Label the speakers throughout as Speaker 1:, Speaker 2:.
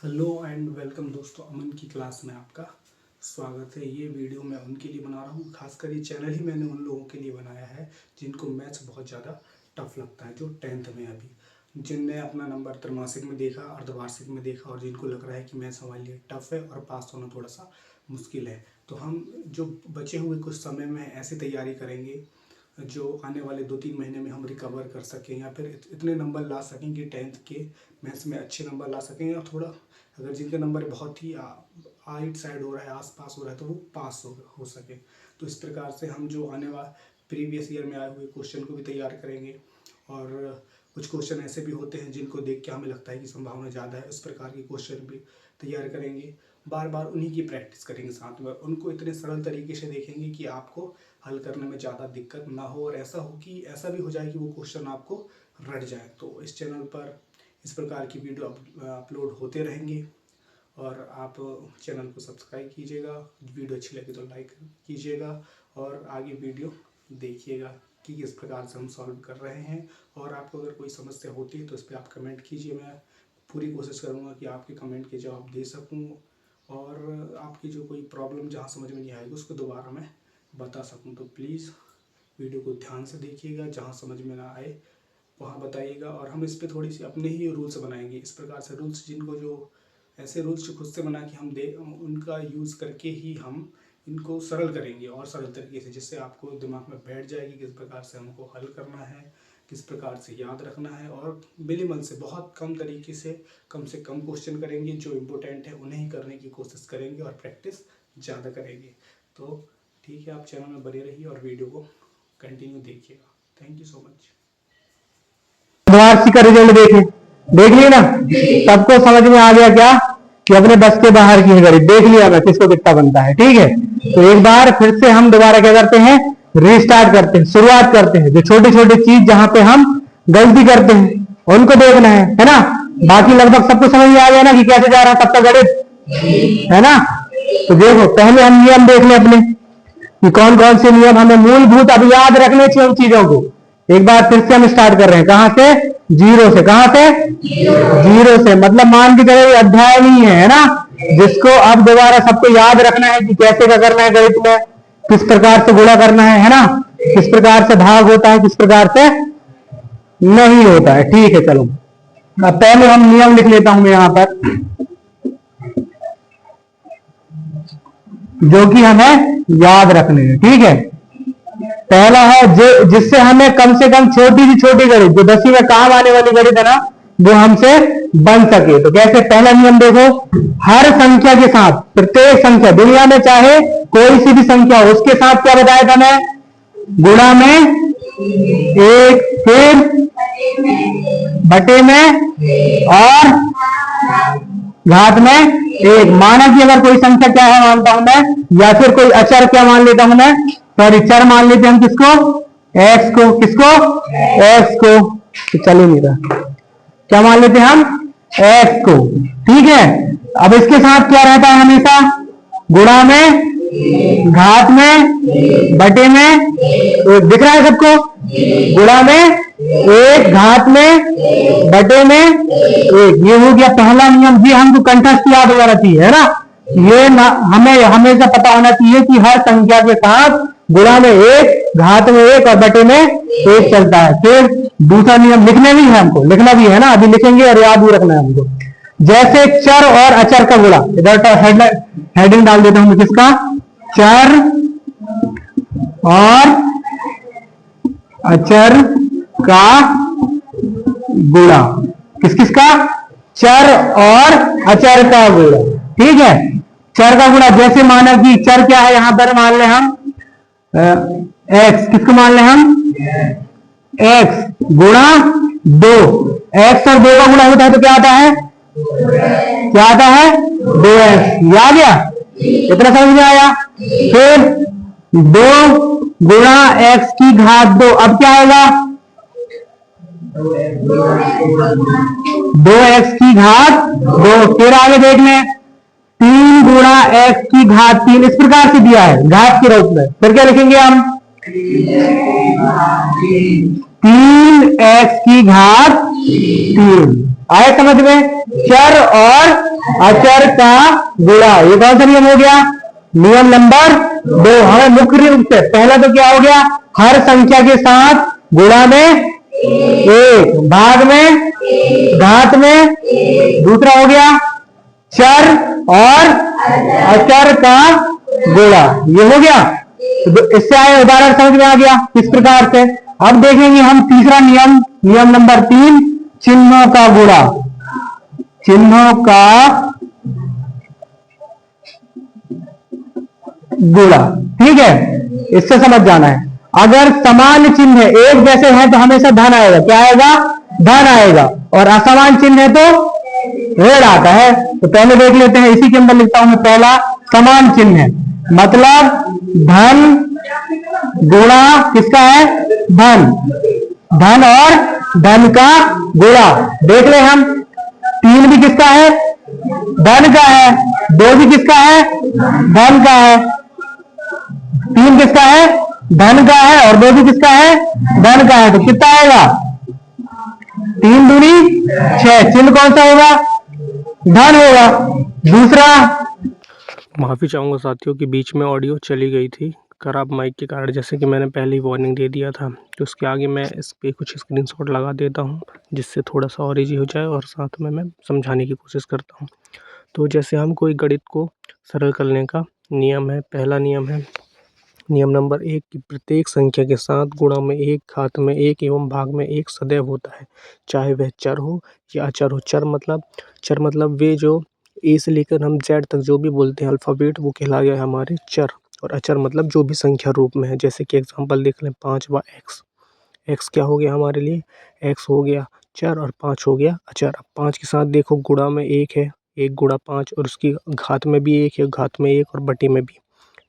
Speaker 1: Hello and welcome दोस्तों, अमन की class में आपका स्वागत है। ये वीडियो मैं उनके लिए बना रहा हूँ, खासकर ये चैनल ही मैंने उन लोगों के लिए बनाया है जिनको मैथ्स बहुत ज़्यादा टफ लगता है, जो 10th में अभी जिनने अपना नंबर त्रैमासिक में देखा, अर्धवार्षिक में देखा और जिनको लग रहा है कि मैथ्स हमारे लिए टफ है और पास होना थोड़ा सा मुश्किल है। तो हम जो बचे हुए कुछ समय में ऐसी तैयारी करेंगे जो आने वाले 2-3 महीने में हम रिकवर कर सकें या फिर इतने नंबर ला सकें कि 10th के मैथ्स में अच्छे नंबर ला सकें, या थोड़ा अगर जिनके नंबर बहुत ही आइट साइड हो रहा है, आस पास हो रहा है, तो वो पास हो सके। तो इस प्रकार से हम जो आने वाले प्रीवियस ईयर में आए हुए क्वेश्चन को भी तैयार करेंगे और कुछ क्वेश्चन ऐसे भी होते हैं जिनको देख के हमें लगता है कि संभावना ज़्यादा है, इस प्रकार के क्वेश्चन भी तैयार करेंगे। बार बार उन्हीं की प्रैक्टिस करेंगे, साथ में उनको इतने सरल तरीके से देखेंगे कि आपको हल करने में ज़्यादा दिक्कत ना हो और ऐसा हो कि ऐसा भी हो जाए कि वो क्वेश्चन आपको रट जाए। तो इस चैनल पर इस प्रकार की वीडियो अपलोड होते रहेंगे और आप चैनल को सब्सक्राइब कीजिएगा। वीडियो अच्छी लगी तो लाइक कीजिएगा और आगे वीडियो देखिएगा कि किस प्रकार से हम सॉल्व कर रहे हैं। और आपको अगर कोई समस्या होती है तो इस पर आप कमेंट कीजिए, मैं पूरी कोशिश करूँगा कि आपके कमेंट के जवाब दे सकूँ और आपकी जो कोई प्रॉब्लम जहाँ समझ में नहीं आएगी उसको दोबारा मैं बता सकूँ। तो प्लीज़ वीडियो को ध्यान से देखिएगा, जहाँ समझ में ना आए वहाँ बताइएगा और हम इस पर थोड़ी सी अपने ही रूल्स बनाएंगे। इस प्रकार से रूल्स जिनको जो ऐसे रूल्स जो खुद से बना के हम उनका यूज़ करके ही हम इनको सरल करेंगे और सरल तरीके से, जिससे आपको दिमाग में बैठ जाएगी किस प्रकार से हमको हल करना है, किस प्रकार से याद रखना है। और मिनिमल से बहुत कम तरीके से कम क्वेश्चन करेंगे, जो इम्पोर्टेंट है उन्हें ही करने की कोशिश करेंगे और प्रैक्टिस ज़्यादा करेंगे। तो ठीक है, आप चैनल में बने रहिए और वीडियो को कंटिन्यू देखिएगा। Thank you so much.
Speaker 2: वार्षिक का रिजल्ट देख लिए ना, सबको समझ में आ गया क्या कि अपने बस के बाहर की है गणित। देख लिया ना किसको कितना बनता है। ठीक है, तो एक बार फिर से हम दोबारा क्या करते हैं, रीस्टार्ट करते हैं, शुरुआत करते हैं। जो छोटी छोटी चीज जहां पे हम गलती करते हैं उनको देखना है ना। बाकी लगभग सबको समझ में आ गया ना कि कैसे जा रहा है सबका गणित, है ना। तो देखो पहले हम नियम देख लें अपने कि कौन कौन से नियम हमें मूलभूत अब याद रखने चाहिए उन चीजों को। एक बार फिर से हम स्टार्ट कर रहे हैं, कहां से, जीरो से। कहां से, जीरो से। मतलब मान के चलो ये अध्याय नहीं है ना, जिसको अब दोबारा सबको याद रखना है कि कैसे क्या करना है गणित में, किस प्रकार से गुणा करना है ना, किस प्रकार से भाग होता है, किस प्रकार से नहीं होता है। ठीक है, चलो अब पहले हम नियम लिख लेता हूं मैं यहां पर, जो कि हमें याद रखने हैं। ठीक है, पहला है जो जिससे हमें कम से कम छोटी से छोटी गणित, जो 10वीं में काम आने वाली गणित है ना, वो हमसे बन सके। तो कैसे, पहला नियम देखो, हर संख्या के साथ, प्रत्येक संख्या दुनिया में चाहे कोई सी भी संख्या हो, उसके साथ क्या बताया था मैं, गुणा में एक, फिर बटे में और घात में एक। माना कि अगर कोई संख्या क्या है मानता हूं मैं, या फिर कोई अचर क्या मान लेता हूं मैं, सॉरी चर मान लेते हैं हम किसको, एक्स को। किसको, एक्स को। तो चल ही नहीं रहा, क्या मान लेते हैं हम, एक्स को। ठीक है, अब इसके साथ क्या रहता है हमेशा, गुणा में, घात में, बटे में। दिख रहा है सबको, गुणा में एक, घात में, बटे में एक। ये हो गया पहला नियम। ये हमको कंठस्थ याद होना चाहिए, है ना। ये ना हमें हमेशा पता होना चाहिए कि हर संख्या के साथ गुणा में एक, घात में एक और बटे में एक चलता है। फिर दूसरा नियम लिखने भी है, हमको लिखना भी है ना, अभी लिखेंगे और याद भी रखना है हमको। जैसे चर और अचर का गुणा, इधर हेडिंग डाल देता हूं किसका, चर और अचर का गुणा। किस किस का, चर और अचर का गुणा। ठीक है, चर का गुणा, जैसे माना कि चर क्या है यहां पर, मान ले हम एक्स। किसको मान ले हम, एक्स गुणा 2। एक्स और 2 का गुणा होता है तो क्या आता है, क्या आता है, 2x। आ गया, इतना समझ में आया। फिर 2 गुणा एक्स की घात 2, अब क्या आएगा, 2x की घात 2। फिर आगे देख लें, 3 गुणा एक्स की घात 3, इस प्रकार से दिया है घात के रूप में। फिर क्या लिखेंगे हम, 3x की घात 3। आए समझ में, चर और अचर का गुणा। ये कौन सा नियम हो गया? नियम नंबर 2। हमें मुख्य रूप से पहला तो क्या हो गया, हर संख्या के साथ गुणा में एक, भाग में, घात में। दूसरा हो गया चर और अचर का गुणा। ये हो गया। तो इससे आए उदाहरण समझ में आ गया किस प्रकार से। अब देखेंगे हम तीसरा नियम, नियम नंबर 3, चिन्हों का गुणा। चिन्हों का गुणा, ठीक है, इससे समझ जाना है। अगर समान चिन्ह एक जैसे हैं तो हमेशा धन आएगा। क्या आएगा? धन आएगा। और असमान चिन्ह है तो ऋण आता है। तो पहले देख लेते हैं, इसी के अंदर लिखता हूं मैं पहला, समान चिन्ह है मतलब धन गुणा किसका है? धन। धन और धन का गुणा। देख ले हम, 3 भी किसका है? धन का है। 2 भी किसका है? धन का है। 3 किसका है? धन का है। और 2 भी किसका है? धन का है। तो कितना आएगा? 3 दूनी 6। चिन्ह कौन सा होगा? धन होगा। दूसरा,
Speaker 3: माफ़ी चाहूँगा साथियों कि बीच में ऑडियो चली गई थी खराब माइक के कारण, जैसे कि मैंने पहले ही वार्निंग दे दिया था। तो उसके आगे मैं इस पे कुछ स्क्रीनशॉट लगा देता हूँ जिससे थोड़ा सा और ईजी हो जाए और साथ में मैं समझाने की कोशिश करता हूँ। तो जैसे हम कोई गणित को सरल करने का नियम है, पहला नियम है नियम नंबर 1 कि प्रत्येक संख्या के साथ गुणा में 1, घात में 1 एवं भाग में 1 सदैव होता है, चाहे वह चर हो या अचर हो। चर मतलब वे जो ए से लेकर हम जेड तक जो भी बोलते हैं अल्फ़ाबेट, वो कहला गया हमारे चर। और अचर मतलब जो भी संख्या रूप में है। जैसे कि एग्जांपल देख लें, 5 व एक्स। एक्स क्या हो गया हमारे लिए? एक्स हो गया चर और 5 हो गया अचर। अब 5 के साथ देखो गुणा में 1 है, 1 गुणा 5, और उसकी घात में भी 1 है, घात में 1 और बटी में भी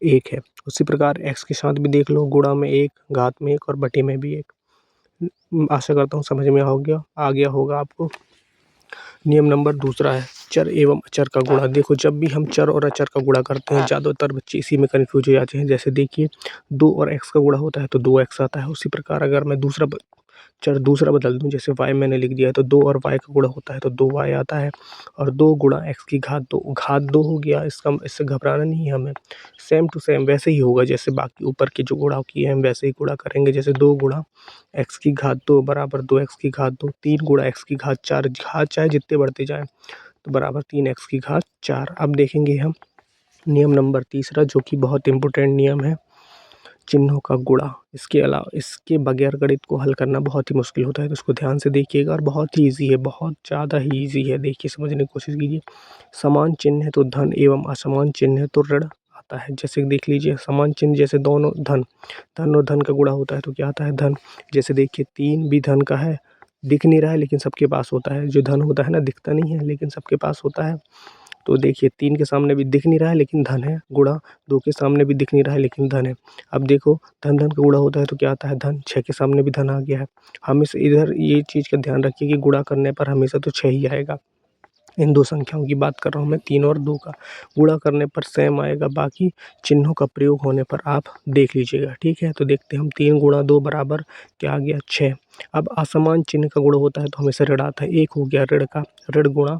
Speaker 3: 1 है। उसी प्रकार एक्स के साथ भी देख लो, गुणा में 1, घात में 1 और बटी में भी 1। आशा करता हूँ समझ में आ गया होगा आपको। नियम नंबर दूसरा है चर एवं अचर का गुणा। देखो, जब भी हम चर और अचर का गुणा करते हैं, ज़्यादातर बच्चे इसी में कन्फ्यूज हो जाते हैं। जैसे देखिए, 2 और x का गुणा होता है तो 2x आता है। उसी प्रकार अगर मैं चर दूसरा बदल दूं, जैसे y मैंने लिख दिया है तो 2 और y का गुणा होता है तो 2y आता है। और 2 गुणा x की घात 2, घात 2 हो गया। इससे घबराना नहीं है हमें। सेम टू सेम वैसे ही होगा जैसे बाकी ऊपर के जो गुणा किए हैं हम वैसे ही गुणा करेंगे। जैसे 2 गुणा x की घात 2 बराबर 2x की घात 2, 3 गुणा x की घात 4, घात चाहे जितने बढ़ते जाएँ तो बराबर 3x की घात 4। अब देखेंगे हम नियम नंबर तीसरा, जो कि बहुत इंपॉर्टेंट नियम है, चिन्हों का गुणा। इसके अलावा इसके बगैर गणित को हल करना बहुत ही मुश्किल होता है। तो इसको ध्यान से देखिएगा और बहुत ही ईजी है, बहुत ज़्यादा ही ईजी है। देखिए, समझने की कोशिश कीजिए। समान चिन्ह है तो धन एवं असमान चिन्ह है तो ऋण आता है। जैसे देख लीजिए, समान चिन्ह जैसे दोनों धन और धन का गुणा होता है तो क्या आता है? धन। जैसे देखिए, 3 भी धन का है, दिख नहीं रहा है लेकिन सबके पास होता है। जो धन होता है ना, दिखता नहीं है लेकिन सबके पास होता है। तो देखिए, 3 के सामने भी दिख नहीं रहा है लेकिन धन है, गुणा। 2 के सामने भी दिख नहीं रहा है लेकिन धन है। अब देखो, धन का गुणा होता है तो क्या आता है? धन। 6 के सामने भी धन आ गया है। हमेशा इधर ये चीज़ का ध्यान रखिए कि गुणा करने पर हमेशा तो 6 ही आएगा। इन 2 संख्याओं की बात कर रहा हूँ मैं, 3 और 2 का। गुणा करने पर सेम आएगा, बाकी चिन्हों का प्रयोग होने पर आप देख लीजिएगा, ठीक है। तो देखते हैं हम, 3 गुणा 2 बराबर क्या आ गया? 6। अब असमान चिन्ह का गुणा होता है तो हमेशा ऋण आता है। 1 हो गया ऋण का, ऋण गुणा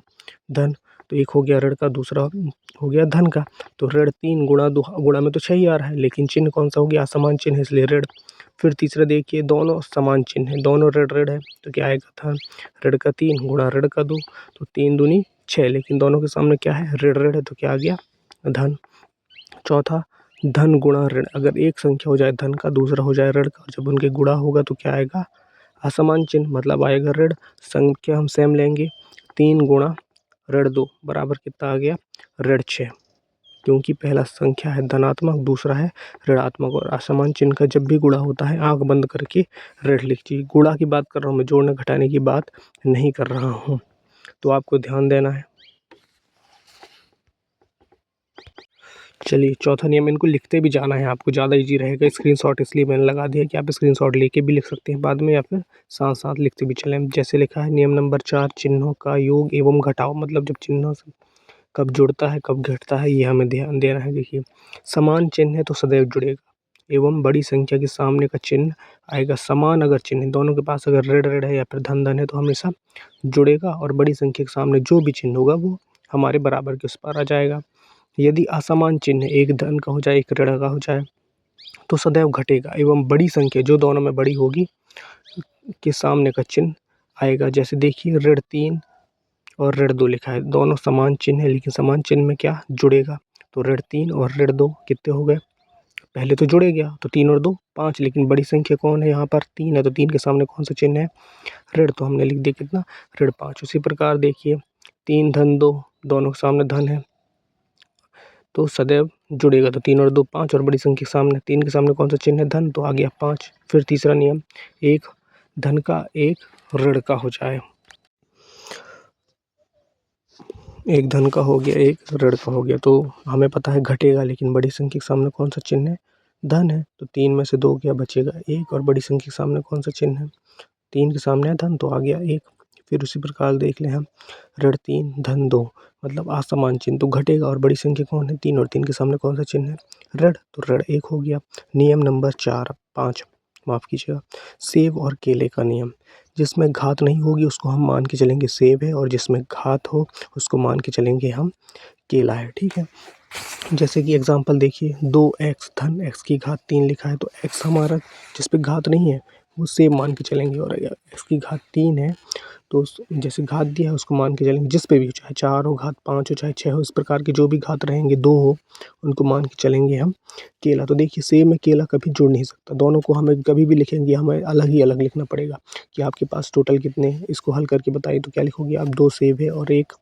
Speaker 3: धन, तो 1 हो गया ऋण का, दूसरा हो गया धन का। तो ऋण 3 गुणा 2, गुणा में तो 6 ही आ रहा है लेकिन चिन्ह कौन सा हो गया? असमान चिन्ह है, इसलिए ऋण। फिर तीसरा देखिए, दोनों समान चिन्ह है, दोनों ऋण है तो क्या आएगा? धन। ऋण का 3 गुणा ऋण का 2, तो 3 दूनी 6, लेकिन दोनों के सामने क्या है? ऋण है तो क्या आ गया? धन। चौथा, धन गुणा ऋण। अगर एक संख्या हो जाए धन का, दूसरा हो जाए ऋण का, और जब उनके गुणा होगा तो क्या आएगा? असमान चिन्ह, मतलब आएगा ऋण। संख्या हम सेम लेंगे, 3 गुणा ऋण 2 बराबर कितना आ गया? ऋण 6। क्योंकि पहला संख्या है धनात्मक, दूसरा है ऋणात्मक। और असमान चिन्ह का जब भी गुणा होता है, आंख बंद करके ऋण लिखिए। गुणा की बात कर रहा हूँ मैं, जोड़ने घटाने की बात नहीं कर रहा हूँ, तो आपको ध्यान देना है। चलिए, चौथा नियम, इनको लिखते भी जाना है आपको, ज़्यादा इजी रहेगा। स्क्रीनशॉट इसलिए मैंने लगा दिया कि आप स्क्रीनशॉट लेके भी लिख सकते हैं बाद में, या फिर साथ साथ लिखते भी चलें। जैसे लिखा है नियम नंबर 4, चिन्हों का योग एवं घटाव। मतलब जब चिन्हों से कब जुड़ता है कब घटता है, ये हमें ध्यान देना है। देखिए, समान चिन्ह है तो सदैव जुड़ेगा, एवं बड़ी संख्या के सामने का चिन्ह आएगा। समान अगर चिन्ह, दोनों के पास अगर ऋण है या फिर धन है तो हमेशा जुड़ेगा, और बड़ी संख्या के सामने जो भी चिन्ह होगा वो हमारे बराबर के उस पार आ जाएगा। यदि असमान चिन्ह एक धन का हो जाए एक ऋण का हो जाए तो सदैव घटेगा एवं बड़ी संख्या जो दोनों में बड़ी होगी के सामने का चिन्ह आएगा। जैसे देखिए ऋण 3 और ऋण 2 लिखा है, दोनों समान चिन्ह है लेकिन समान चिन्ह में क्या जुड़ेगा, तो ऋण 3 और ऋण 2 कितने हो गए, पहले तो जुड़े गया तो 3 और 2 5, लेकिन बड़ी संख्या कौन है यहाँ पर 3 है तो 3 के सामने कौन सा चिन्ह है, ऋण, तो हमने लिख दिया कितना, ऋण 5। उसी प्रकार देखिए 3 धन 2 दोनों के सामने धन है तो सदैव जुड़ेगा, तो 3 और 2 5 और बड़ी संख्या के सामने 3 के सामने कौन सा चिन्ह है, धन, तो आ गया 5। फिर तीसरा नियम, एक धन का एक ऋण का हो जाए, एक धन का हो गया एक ऋण का हो गया, तो हमें पता है घटेगा, लेकिन बड़ी संख्या के सामने कौन सा चिन्ह है, धन है, तो 3 में से 2 क्या बचेगा 1, और बड़ी संख्या के सामने कौन सा चिन्ह है, 3 के सामने है धन तो आ गया 1। फिर उसी प्रकार देख लें हम ऋण 3 धन 2 मतलब असमान चिन्ह तो घटेगा, और बड़ी संख्या कौन है 3, और 3 के सामने कौन सा चिन्ह है, ऋण, तो ऋण 1 हो गया। नियम नंबर 5 माफ़ कीजिएगा, सेब और केले का नियम, जिसमें घात नहीं होगी उसको हम मान के चलेंगे सेब है, और जिसमें घात हो उसको मान के चलेंगे हम केला है। ठीक है, जैसे कि एग्जांपल देखिए 2x धन x की घात 3 लिखा है, तो x हमारा जिस पे घात नहीं है वो सेब मान के चलेंगे, और अगर x की घात 3 है तो जैसे घात दिया है उसको मान के चलेंगे, जिस पे भी हो, चाहे 4 हो घात 5 हो चाहे 6 हो, इस प्रकार के जो भी घात रहेंगे 2 हो उनको मान के चलेंगे हम केला। तो देखिए सेब में केला कभी जुड़ नहीं सकता, दोनों को हमें कभी भी लिखेंगे हमें अलग ही अलग लिखना पड़ेगा कि आपके पास टोटल कितने हैं, इसको हल करके बताइए, तो क्या लिखोगे आप, 2 सेब है और 1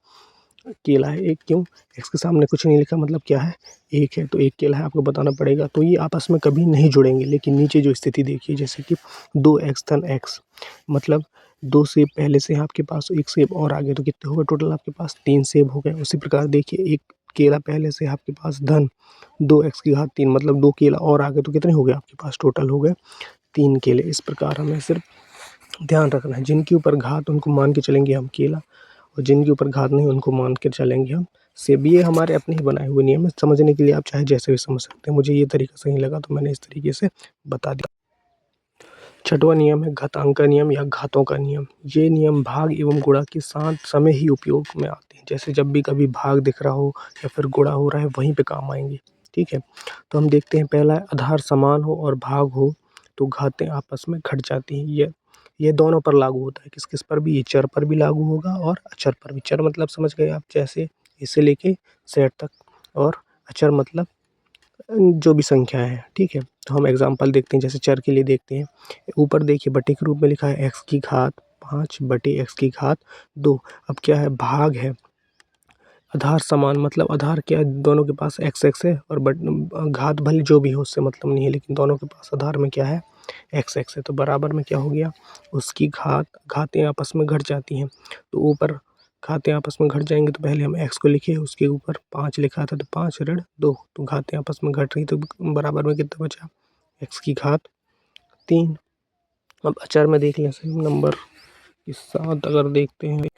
Speaker 3: केला है। एक क्यों, x के सामने कुछ नहीं लिखा मतलब क्या है, 1 है तो 1 केला है, आपको बताना पड़ेगा। तो ये आपस में कभी नहीं जुड़ेंगे, लेकिन नीचे जो स्थिति देखिए जैसे कि 2x धन x मतलब 2 सेब पहले से है आपके पास, 1 सेब और आगे तो कितने हो गए टोटल आपके पास 3 सेब हो गए। उसी प्रकार देखिए 1 केला पहले से है आपके पास धन 2x की घात 3 मतलब 2 केला और आगे तो कितने हो गए आपके पास, टोटल हो गए 3 केले। इस प्रकार हमें सिर्फ ध्यान रखना है, जिनके ऊपर घात उनको मान के चलेंगे हम केला, और जिनके ऊपर घात नहीं उनको मान के चलेंगे हम सेब। ये हमारे अपने ही बनाए हुए नियम है, समझने के लिए आप चाहे जैसे भी समझ सकते हैं, मुझे ये तरीका सही लगा तो मैंने इस तरीके से बता दिया। छठवां नियम है घातांक का नियम या घातों का नियम। ये नियम भाग एवं गुणा के साथ समय ही उपयोग में आते हैं, जैसे जब भी कभी भाग दिख रहा हो या फिर गुणा हो रहा है वहीं पे काम आएंगे। ठीक है, तो हम देखते हैं पहला है आधार समान हो और भाग हो तो घातें आपस में घट जाती हैं। ये दोनों पर लागू होता है, किस किस पर भी, ये चर पर भी लागू होगा और अचर पर भी। चर मतलब समझ गए आप, जैसे इसे लेके Z तक, और अचर मतलब जो भी संख्या है। ठीक है, तो हम एग्जांपल देखते हैं, जैसे चर के लिए देखते हैं, ऊपर देखिए बटे के रूप में लिखा है x की घात 5 बटे x की घात 2। अब क्या है, भाग है, आधार समान मतलब आधार क्या है, दोनों के पास x है, और घात भले जो भी हो उससे मतलब नहीं है, लेकिन दोनों के पास आधार में क्या है x है, तो बराबर में क्या हो गया, उसकी घातें आपस में घट जाती हैं। तो ऊपर घातें आपस में घट जाएंगे तो पहले हम x को लिखे, उसके ऊपर 5 लिखा था तो 5 ऋण 2, तो घातें आपस में घट रही तो बराबर में कितना बचा, x की घात 3। अब अचर में देख लें, सेम नंबर के साथ अगर देखते हैं,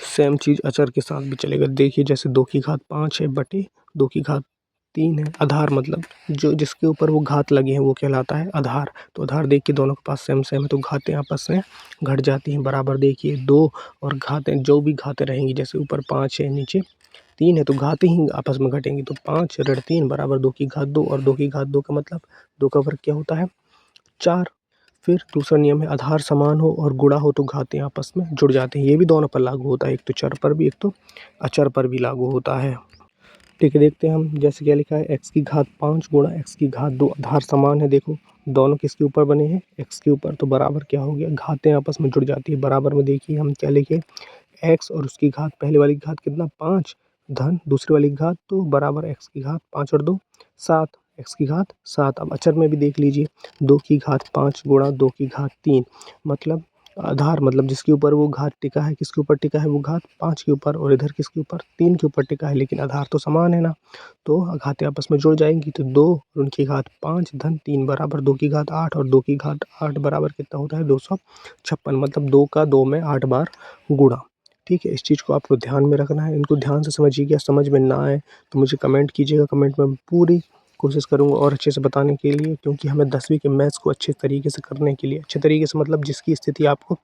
Speaker 3: सेम चीज़ अचर के साथ भी चलेगा। देखिए जैसे 2 की घात 5 है बटे 2 की घात 3 है, आधार मतलब जो जिसके ऊपर वो घात लगे हैं वो कहलाता है आधार। तो आधार देखिए दोनों के पास सेम सेम है तो घातें आपस में घट जाती हैं। बराबर देखिए 2 और घातें जो भी घातें रहेंगी, जैसे ऊपर 5 है नीचे 3 है तो घातें ही आपस में घटेंगी, तो 5 ऋण 3 बराबर 2 की घात 2, और 2 की घात 2 का मतलब 2 का वर्ग क्या होता है 4। फिर दूसरा नियम है आधार समान हो और गुणा हो तो घातें आपस में जुड़ जाते हैं। ये भी दोनों पर लागू होता है, एक तो चर पर भी एक तो अचर पर भी लागू होता है। ठीक है, देखते हैं हम, जैसे क्या लिखा है x की घात 5 गुणा x की घात 2, आधार समान है, देखो दोनों किसके ऊपर बने हैं x के ऊपर, तो बराबर क्या हो गया, घातें आपस में जुड़ जाती है। बराबर में देखिए हम क्या लिखे, x और उसकी घात, पहले वाली की घात कितना 5 धन दूसरी वाली की घात तो बराबर x की घात 5 और 2 7, x की घात 7। अब अचर में भी देख लीजिए 2 की घात 5 गुणा 2 की घात 3 मतलब आधार मतलब जिसके ऊपर वो घात टिका है, किसके ऊपर टिका है वो घात 5 के ऊपर, और इधर किसके ऊपर 3 के ऊपर टिका है, लेकिन आधार तो समान है ना, तो घातें आपस में जुड़ जाएंगी। तो 2 और उनकी घात 5 धन 3 बराबर 2 की घात 8, और 2 की घात 8 बराबर कितना होता है 256, मतलब 2 का 2 में 8 बार गुणा। ठीक है, इस चीज़ को आपको ध्यान में रखना है, इनको ध्यान से समझिएगा। समझ में ना आए तो मुझे कमेंट कीजिएगा, कमेंट में पूरी कोशिश करूँगा और अच्छे से बताने के लिए, क्योंकि हमें 10वीं के मैथ्स को अच्छे तरीके से करने के लिए, अच्छे तरीके से मतलब जिसकी स्थिति आपको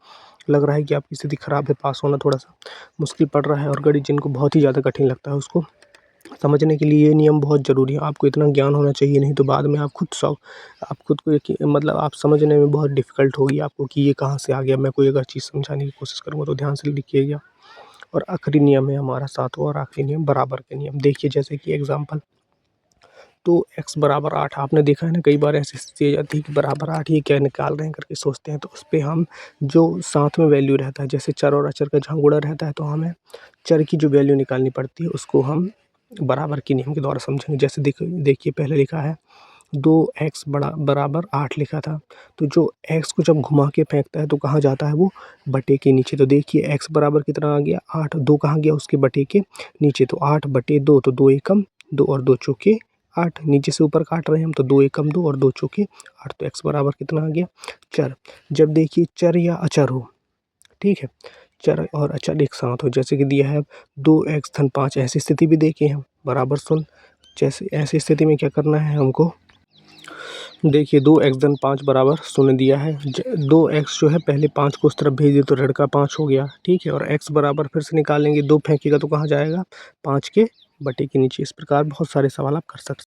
Speaker 3: लग रहा है कि आपकी स्थिति ख़राब है, पास होना थोड़ा-सा मुश्किल पड़ रहा है, और गणित जिनको बहुत ही ज़्यादा कठिन लगता है उसको समझने के लिए ये नियम बहुत ज़रूरी है। आपको इतना ज्ञान होना चाहिए, नहीं तो बाद में आप खुद को मतलब आप समझने में बहुत डिफ़िकल्ट होगी आपको कि ये कहाँ से आ गया। मैं कोई अगर चीज़ समझाने की कोशिश करूँगा तो ध्यान से लिखिएगा। और आखिरी नियम है हमारा 7वां और आखिरी नियम, बराबर के नियम। देखिए जैसे कि एग्ज़ाम्पल, तो x बराबर 8 आपने देखा है ना, कई बार ऐसी स्थिति आ जाती है कि बराबर 8 ये क्या निकाल रहे हैं करके सोचते हैं, तो उस पे हम जो साथ में वैल्यू रहता है, जैसे चर और अचर का जहाँ गुणा रहता है, तो हमें चर की जो वैल्यू निकालनी पड़ती है उसको हम बराबर के नियम के द्वारा समझेंगे। जैसे देखिए पहले लिखा है 2x बराबर 8 लिखा था, तो जो x को जब घुमा के फेंकता है तो कहाँ जाता है वो, बटे के नीचे। तो देखिए x बराबर कितना आ गया 8, 2 कहाँ गया उसके बटे के नीचे, तो 8 बटे 2, तो 2 एकम 2 और 2 चौके 8, नीचे से ऊपर काट रहे हैं हम, तो 2 एकम 2 और 2 चौके 8, तो x बराबर कितना आ गया चर। जब देखिए चर या अचर हो, ठीक है, चर और अचर एक साथ हो, जैसे कि दिया है 2x धन 5, ऐसी स्थिति भी देखिए हम बराबर शून्य। जैसे ऐसी स्थिति में क्या करना है हमको, देखिए 2x धन 5 बराबर शून्य दिया है। 2x जो है पहले 5 को उस तरफ भेज दिए तो ऋण का 5 हो गया, ठीक है, और x बराबर फिर से निकालेंगे, 2 फेंकेगा तो कहाँ जाएगा 5 के बटे के नीचे। इस प्रकार बहुत सारे सवाल आप कर सकते हैं।